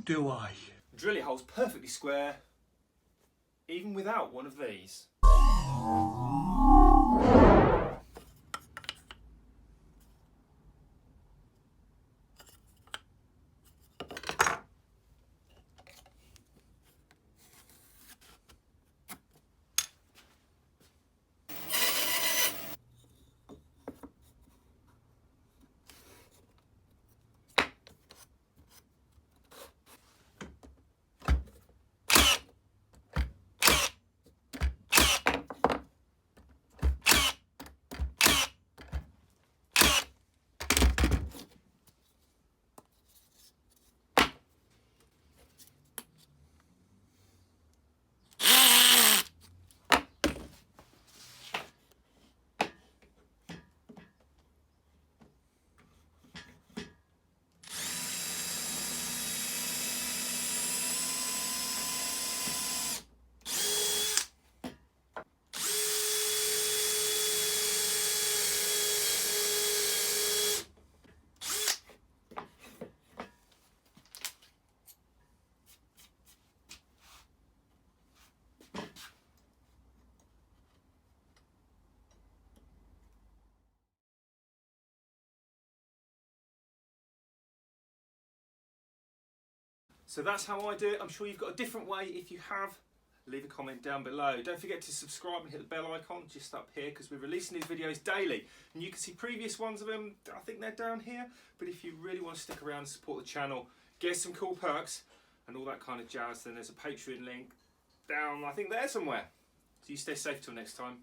do I? Drill your holes perfectly square, even without one of these. So that's how I do it. I'm sure you've got a different way. If you have, leave a comment down below. Don't forget to subscribe and hit the bell icon just up here, because we're releasing these videos daily. And you can see previous ones of them. I think they're down here. But if you really want to stick around and support the channel, get some cool perks and all that kind of jazz, then there's a Patreon link down, I think there somewhere. So you stay safe till next time.